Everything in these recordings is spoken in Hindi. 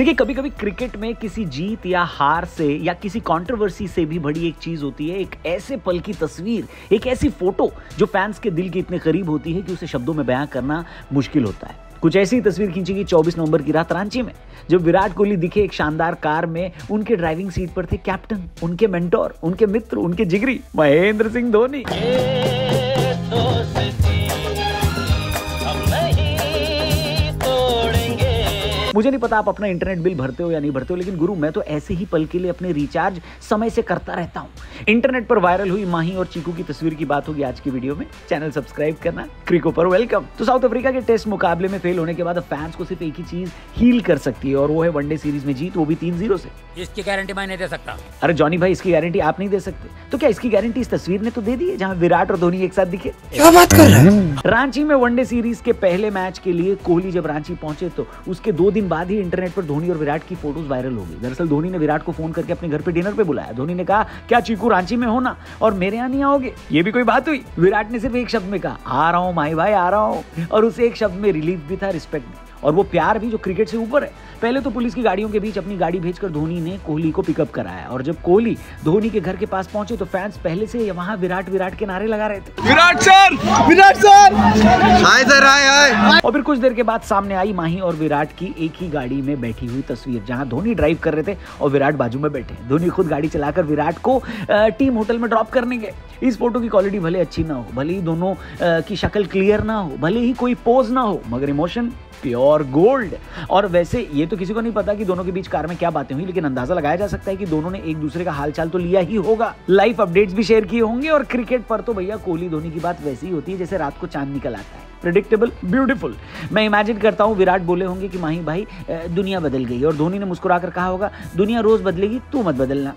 देखिए, कभी कभी क्रिकेट में किसी जीत या हार से या किसी कंट्रोवर्सी से भी बड़ी एक चीज होती है एक ऐसे पल की तस्वीर, एक ऐसी फोटो जो फैंस के दिल के इतने करीब होती है कि उसे शब्दों में बयां करना मुश्किल होता है। कुछ ऐसी ही तस्वीर खींची गई 24 नवंबर की रात रांची में, जब विराट कोहली दिखे एक शानदार कार में। उनके ड्राइविंग सीट पर थे कैप्टन, उनके मेंटोर, उनके मित्र, उनके जिगरी महेंद्र सिंह धोनी। मुझे नहीं पता आप अपना इंटरनेट बिल भरते हो या नहीं भरते हो, लेकिन गुरु मैं तो ऐसे ही पल के लिए अपने रिचार्ज समय से करता रहता हूं। इंटरनेट पर वायरल हुई माही और चीकू की तस्वीर की बात होगी आज की वीडियो में। चैनल सब्सक्राइब करना, क्रिको पर वेलकम। तो साउथ अफ्रीका के टेस्ट मुकाबले में फेल होने के बाद फैंस को सिर्फ एक ही चीज हील कर सकती है और वो है वनडे सीरीज में जीत, वो भी 3-0 से। इसकी गारंटी मैं नहीं दे सकता। अरे जॉनी भाई, इसकी गारंटी आप नहीं दे सकते तो क्या इसकी गारंटी इस तस्वीर ने तो दे दी है जहां विराट और धोनी एक साथ दिखे। क्या बात कर रहे हैं? रांची में वनडे सीरीज के पहले मैच के लिए कोहली जब रांची पहुंचे तो उसके 2 दिन बाद ही इंटरनेट पर धोनी और विराट की फोटोज वायरल हो गई। दरअसल धोनी ने विराट को फोन करके अपने घर पे डिनर पे बुलाया। धोनी ने कहा, क्या चीकू रांची में हो ना, और मेरे यहाँ नहीं आओगे? ये भी कोई बात हुई? विराट ने सिर्फ एक शब्द में कहा, आ रहा हूं माही भाई, आ रहा हूं। और उस एक शब्द में रिलीफ भी था, रिस्पेक्ट भी, और वो प्यार भी जो क्रिकेट से ऊपर है। पहले तो पुलिस की गाड़ियों के बीच अपनी गाड़ी भेजकर धोनी ने कोहली को पिकअप कराया, और जब कोहली धोनी के घर के पास पहुंचे तो फैंस पहले से वहां विराट विराट के नारे लगा रहे थे। Virat sir, Virat sir, hi sir, hi. और फिर कुछ देर के बाद सामने आई माही और विराट की एक ही गाड़ी में बैठी हुई तस्वीर, जहां धोनी ड्राइव कर रहे थे और विराट बाजू में बैठे। धोनी खुद गाड़ी चलाकर विराट को टीम होटल में ड्रॉप करने गए। इस फोटो की क्वालिटी भले अच्छी ना हो, भले ही दोनों की शक्ल क्लियर ना हो, भले ही कोई पोज ना हो, मगर इमोशन प्योर गोल्ड। और वैसे ये तो किसी को नहीं पता कि दोनों के बीच कार में क्या बातें हुई, लेकिन अंदाजा लगाया जा सकता है कि दोनों ने एक दूसरे का हालचाल तो लिया ही होगा, लाइफ अपडेट्स भी शेयर किए होंगे। और क्रिकेट पर तो भैया कोहली धोनी की बात वैसी ही होती है जैसे रात को चांद निकल आता है, प्रेडिक्टेबल, ब्यूटीफुल। मैं इमेजिन करता हूं विराट बोले होंगे कि माही भाई दुनिया बदल गई, और धोनी ने मुस्कुराकर कहा होगा, दुनिया रोज बदलेगी, तू मत बदलना।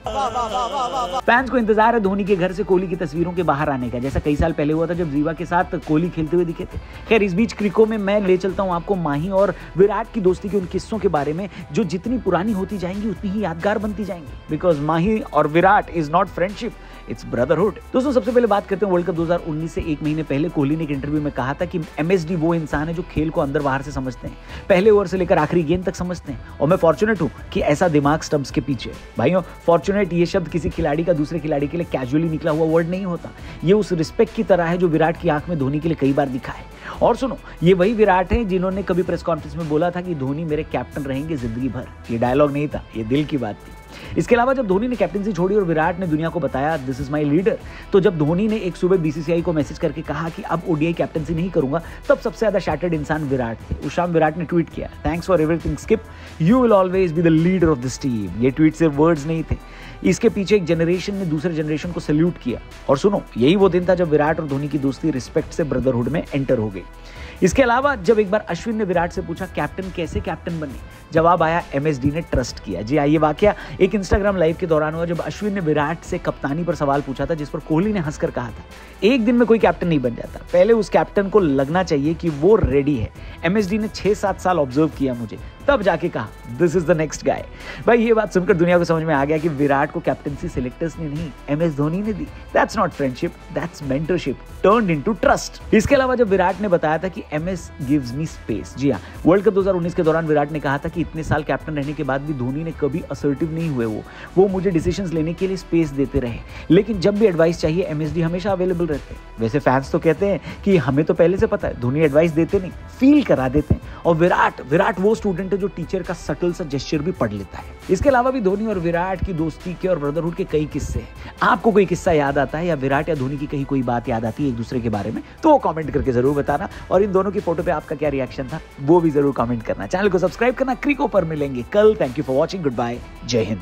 फैंस को इंतजार है धोनी के घर से कोहली की तस्वीरों के बाहर आने का, जैसा कई साल पहले हुआ था जब जीवा के साथ कोहली खेलते हुए दिखे थे। खैर, इस बीच क्रिको में मैं ले चलता हूं आपको माही और विराट की दोस्ती के उन किस्सों के बारे में जो जितनी पुरानी होती जाएंगी उतनी ही यादगार बनती जाएंगी। बिकॉज माही और Virat is not friendship, it's brotherhood. दोस्तों, सबसे पहले बात करते हैं वर्ल्ड कप 2019 से 1 महीने पहले। कोहली ने एक इंटरव्यू में कहा था कि एमएसडी वो इंसान है जो खेल को अंदर बाहर से समझते हैं, पहले ओवर से लेकर आखिरी गेंद तक समझते हैं, और मैं फॉर्चुनेट हूं कि ऐसा दिमाग स्टंप्स के पीछे। भाइयों, फॉर्चुनेट ये शब्द किसी खिलाड़ी का दूसरे खिलाड़ी के लिए कैजुअली निकला हुआ वर्ड नहीं होता। ये उस रिस्पेक्ट की तरह है जो विराट की आंख में धोनी के लिए कई बार दिखा है। और सुनो, ये वही विराट है जिन्होंने कभी प्रेस कॉन्फ्रेंस में बोला था कि धोनी मेरे कैप्टन रहेंगे जिंदगी भर। ये डायलॉग नहीं था, ये दिल की बात थी। इसके अलावा जब धोनी ने कैप्टनसी छोड़ी और विराट ने दुनिया को बताया दिस इज माय लीडर, तो जब धोनी ने एक सुबह बीसीसीआई को मैसेज करके कहा कि अब ओडीआई कैप्टनसी नहीं करूंगा, तब सबसे ज्यादा शैटर्ड इंसान विराट थे। उस शाम विराट ने ट्वीट किया, thanks for everything skip, you will always be the leader of this team. ये ट्वीट सिर्फ वर्ड्स नहीं थे, इसके पीछे एक जनरेशन ने दूसरे जनरेशन को सैल्यूट किया। और सुनो, यही वो दिन था जब विराट और धोनी की दोस्ती रिस्पेक्ट से ब्रदरहुड में एंटर हो गई। इसके अलावा जब एक बार अश्विन ने विराट से पूछा कैप्टन कैसे कैप्टन बने, जवाब आया एमएसडी ने ट्रस्ट किया। जी हाँ, ये वाकया एक इंस्टाग्राम लाइव के दौरान हुआ जब अश्विन ने विराट से कप्तानी पर सवाल पूछा था, जिस पर कोहली ने हंसकर कहा था, एक दिन में कोई कैप्टन नहीं बन जाता, पहले उस कैप्टन को लगना चाहिए कि वो रेडी है। एमएसडी ने 6-7 साल ऑब्जर्व किया मुझे, तब जाके कहा दिस इज द नेक्स्ट गाय। भाई, ये बात सुनकर दुनिया को समझ में आ गया कि विराट को कैप्टनसी सिलेक्टर्स ने नहीं, एमएस धोनी ने दी। That's not friendship, that's mentorship turned into trust. इसके अलावा जब विराट ने बताया था कि एमएस गिव्स मी स्पेस, जी हाँ, वर्ल्ड कप 2019 के दौरान विराट ने कहा था कि इतने साल कैप्टन रहने के बाद भी धोनी ने कभी असर्टिव नहीं हुए, वो मुझे डिसीजंस लेने के लिए स्पेस देते रहे, लेकिन जब भी एडवाइस चाहिए एमएसडी हमेशा अवेलेबल रहते हैं। वैसे फैंस तो कहते हैं कि हमें तो पहले से पता है, धोनी एडवाइस देते नहीं, फील करा देते हैं। और विराट वो स्टूडेंट है जो टीचर का सटल सा जेस्चर भी पढ़ लेता है। इसके अलावा भी धोनी और विराट की दोस्ती के और ब्रदरहुड के कई किस्से हैं। आपको कोई किस्सा याद आता है या विराट या धोनी की कहीं कोई बात याद आती है एक दूसरे के बारे में, तो वो कमेंट करके जरूर बताना। और इन दोनों की फोटो पे आपका क्या रिएक्शन था वो भी जरूर कमेंट करना। चैनल को सब्सक्राइब करना। क्रिको पर मिलेंगे कल। Thank you for watching, good bye, जय हिंद।